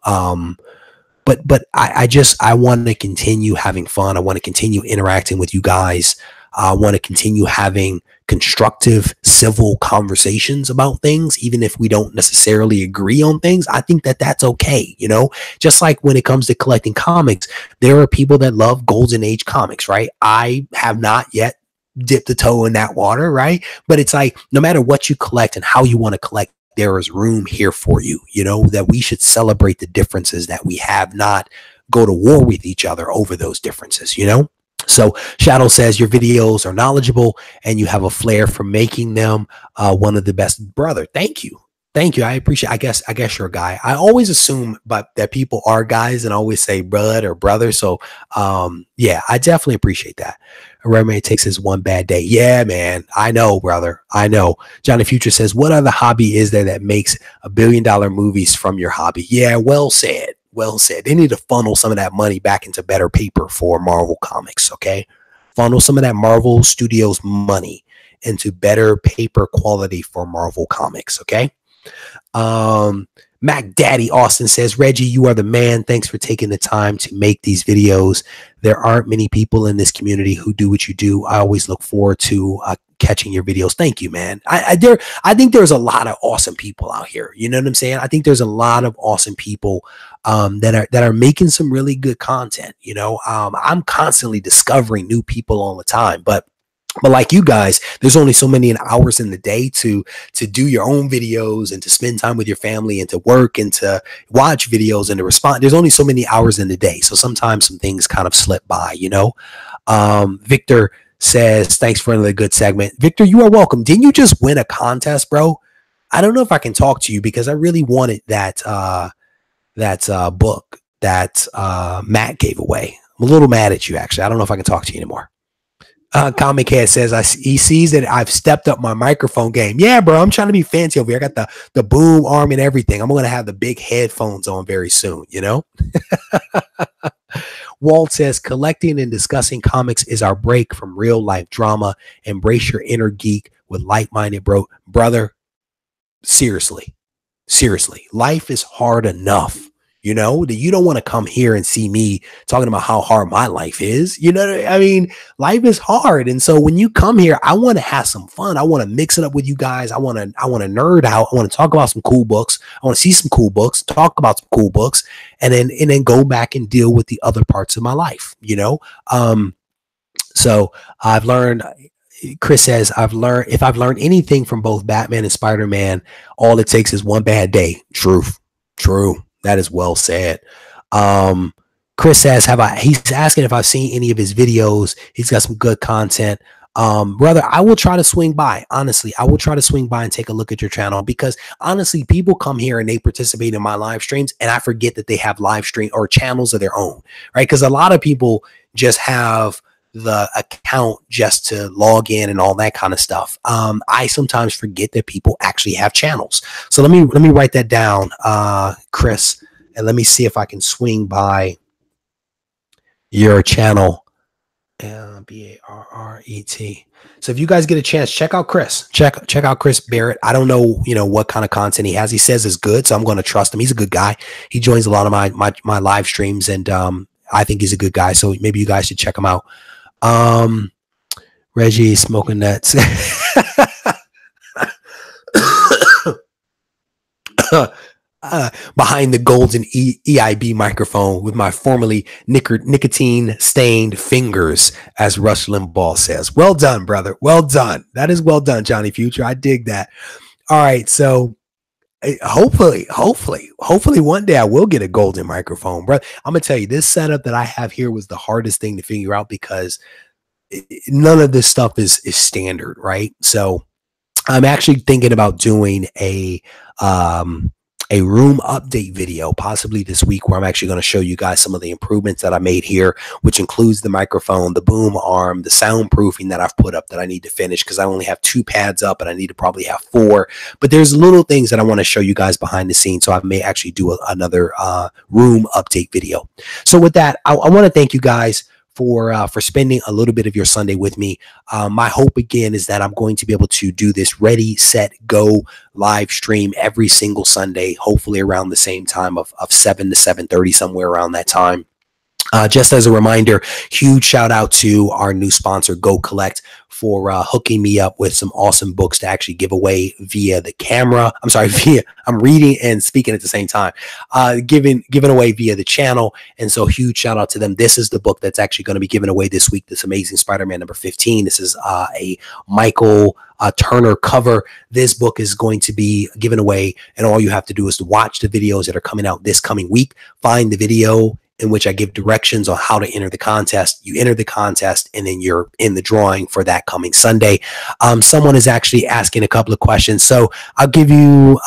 But I want to continue having fun. I want to continue interacting with you guys. I want to continue having constructive, civil conversations about things, even if we don't necessarily agree on things. I think that that's okay. You know, just like when it comes to collecting comics, there are people that love Golden Age comics, right? I have not yet dip the toe in that water, right? But it's like, no matter what you collect and how you want to collect, there is room here for you, you know, that we should celebrate the differences that we have, not go to war with each other over those differences, you know? So Shadow says your videos are knowledgeable and you have a flair for making them one of the best. Brother, thank you. Thank you. I appreciate, I guess you're a guy. I always assume that people are guys and always say bud or brother. So yeah, I definitely appreciate that. Remy takes his one bad day. Yeah, man. I know, brother. I know. Johnny Future says, what other hobby is there that makes $1 billion movies from your hobby? Yeah, well said. Well said. They need to funnel some of that money back into better paper for Marvel Comics, okay? Funnel some of that Marvel Studios money into better paper quality for Marvel Comics, okay? Mac Daddy Austin says, Reggie, you are the man. Thanks for taking the time to make these videos. There aren't many people in this community who do what you do. I always look forward to catching your videos. Thank you, man. I think there's a lot of awesome people out here. You know what I'm saying? I think there's a lot of awesome people that are making some really good content. You know, I'm constantly discovering new people all the time, but like you guys, there's only so many hours in the day to do your own videos and to spend time with your family and to work and to watch videos and to respond. There's only so many hours in the day. So sometimes some things kind of slip by, you know. Victor says, thanks for another good segment. Victor, you are welcome. Didn't you just win a contest, bro? I don't know if I can talk to you because I really wanted that book that Matt gave away. I'm a little mad at you, actually. I don't know if I can talk to you anymore. Comic Head says, he sees that I've stepped up my microphone game. Yeah, bro, I'm trying to be fancy over here. I got the boom arm and everything. I'm going to have the big headphones on very soon, you know? Walt says, collecting and discussing comics is our break from real life drama. Embrace your inner geek with like-minded brother. Seriously, life is hard enough. You know, that you don't want to come here and see me talking about how hard my life is. You know, I mean, life is hard. And so when you come here, I want to have some fun. I want to mix it up with you guys. I want to nerd out. I want to talk about some cool books. I want to see some cool books, talk about some cool books, and then go back and deal with the other parts of my life, you know? So I've learned, Chris says, if I've learned anything from both Batman and Spider-Man, all it takes is one bad day. True. That is well said. Chris says, he's asking if I've seen any of his videos. He's got some good content. Brother, I will try to swing by. Honestly, I will try to swing by and take a look at your channel, because honestly, people come here and they participate in my live streams and I forget that they have live stream or channels of their own, right? Because a lot of people just have the account just to log in and all that kind of stuff. I sometimes forget that people actually have channels. So let me write that down, Chris, and let me see if I can swing by your channel. Barret. So if you guys get a chance, check out Chris. Check out Chris Barrett. I don't know, what kind of content he has. He says is good, so I'm going to trust him. He's a good guy. He joins a lot of my live streams, and I think he's a good guy. So maybe you guys should check him out. Regie smoking nuts. Behind the golden EIB microphone with my formerly nicotine stained fingers, as Rush Limbaugh says. Well done, brother. Well done. That is well done, Johnny Future. I dig that. All right. So hopefully one day I will get a golden microphone, bro. I'm going to tell you, this setup that I have here was the hardest thing to figure out because none of this stuff is standard, right? So I'm actually thinking about doing a room update video possibly this week, where I'm actually going to show you guys some of the improvements that I made here, which includes the microphone, the boom arm, the soundproofing that I've put up that I need to finish because I only have 2 pads up and I need to probably have 4. But there's little things that I want to show you guys behind the scenes, so I may actually do another room update video. So with that, I want to thank you guys for spending a little bit of your Sunday with me. My hope again is that I'm going to be able to do this Ready, Set, Go live stream every single Sunday, hopefully around the same time of 7 to 7:30, somewhere around that time. Just as a reminder, huge shout out to our new sponsor, GoCollect, for hooking me up with some awesome books to actually give away via the camera. I'm reading and speaking at the same time, giving away via the channel. And so huge shout out to them. This is the book that's actually going to be given away this week, this Amazing Spider-Man number 15. This is a Michael Turner cover. This book is going to be given away, and all you have to do is to watch the videos that are coming out this coming week, find the video in which I give directions on how to enter the contest. You enter the contest, and then you're in the drawing for that coming Sunday. Someone is actually asking a couple of questions, so I'll give you.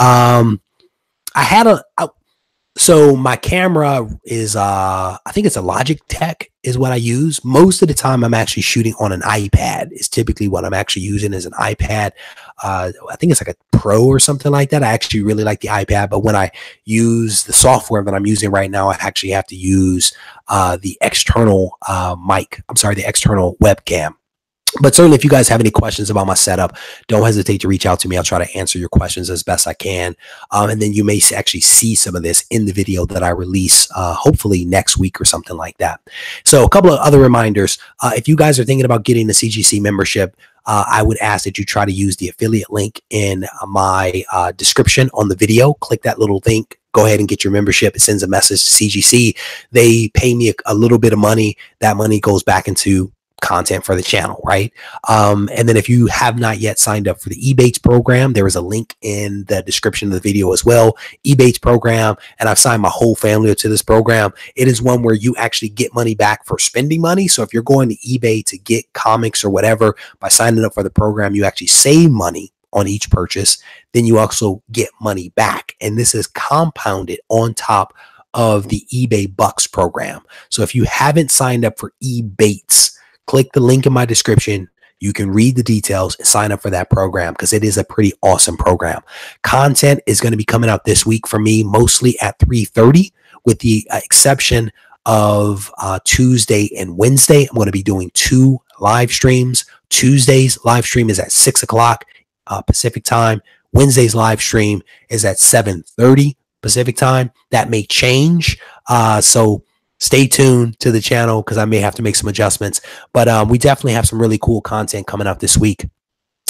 So my camera is, I think it's a Logitech is what I use. Most of the time I'm actually shooting on an iPad is typically what I'm actually using is an iPad. I think it's like a Pro or something like that. I actually really like the iPad, but when I use the software that I'm using right now, I actually have to use the external the external webcam. But certainly if you guys have any questions about my setup, don't hesitate to reach out to me. I'll try to answer your questions as best I can. And then you may actually see some of this in the video that I release, hopefully next week or something like that. So a couple of other reminders. If you guys are thinking about getting the CGC membership, I would ask that you try to use the affiliate link in my description on the video. Click that little link. Go ahead and get your membership. It sends a message to CGC. They pay me a little bit of money. That money goes back into content for the channel, right? And then if you have not yet signed up for the Ebates program, there is a link in the description of the video as well. Ebates program, and I've signed my whole family to this program. It is one where you actually get money back for spending money. So if you're going to eBay to get comics or whatever, by signing up for the program, you actually save money on each purchase. Then you also get money back. And this is compounded on top of the eBay Bucks program. So if you haven't signed up for Ebates, click the link in my description. You can read the details and sign up for that program because it is a pretty awesome program. Content is going to be coming out this week for me, mostly at 3:30, with the exception of Tuesday and Wednesday. I'm going to be doing 2 live streams. Tuesday's live stream is at 6 o'clock Pacific time. Wednesday's live stream is at 7:30 Pacific time. That may change. So stay tuned to the channel because I may have to make some adjustments, but we definitely have some really cool content coming up this week.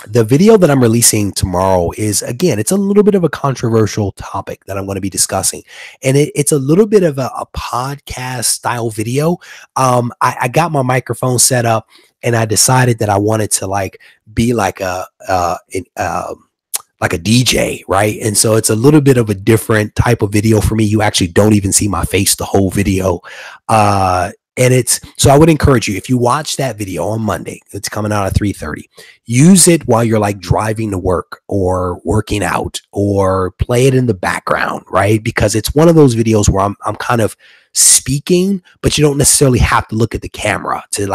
The video that I'm releasing tomorrow is, again, it's a little bit of a controversial topic that I'm going to be discussing, and it's a little bit of a podcast style video. I got my microphone set up, and I decided that I wanted to be like a DJ, right? And so it's a little bit of a different type of video for me. You actually don't even see my face the whole video. So I would encourage you, if you watch that video on Monday, it's coming out at 3:30, use it while you're driving to work or working out, or play it in the background, right? Because it's one of those videos where I'm kind of speaking, but you don't necessarily have to look at the camera to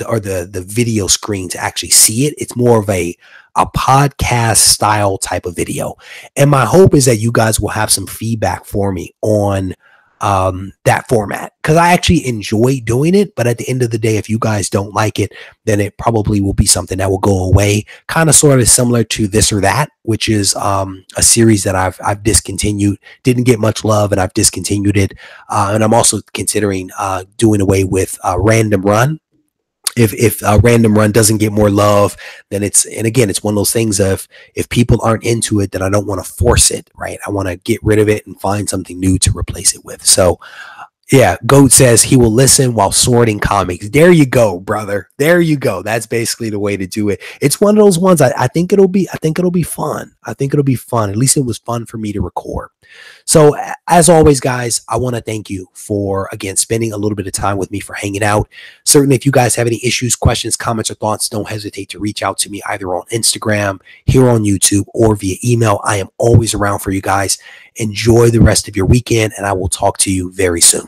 or the video screen to actually see it. It's more of a podcast style type of video. And my hope is that you guys will have some feedback for me on that format, because I actually enjoy doing it. But at the end of the day, if you guys don't like it, then it probably will be something that will go away. Kind of sort of similar to This or That, which is a series that I've discontinued. Didn't get much love, and I've discontinued it. And I'm also considering doing away with Random Run. If a Random Run doesn't get more love, then it's one of those things of, if people aren't into it, then I don't want to force it, right? I want to get rid of it and find something new to replace it with. So yeah, Goat says he will listen while sorting comics. There you go, brother. There you go. That's basically the way to do it. It's one of those ones. I think it'll be fun. I think it'll be fun. At least it was fun for me to record. So as always, guys, I want to thank you for, again, spending a little bit of time with me, for hanging out. Certainly, if you guys have any issues, questions, comments, or thoughts, don't hesitate to reach out to me either on Instagram, here on YouTube, or via email. I am always around for you guys. Enjoy the rest of your weekend, and I will talk to you very soon.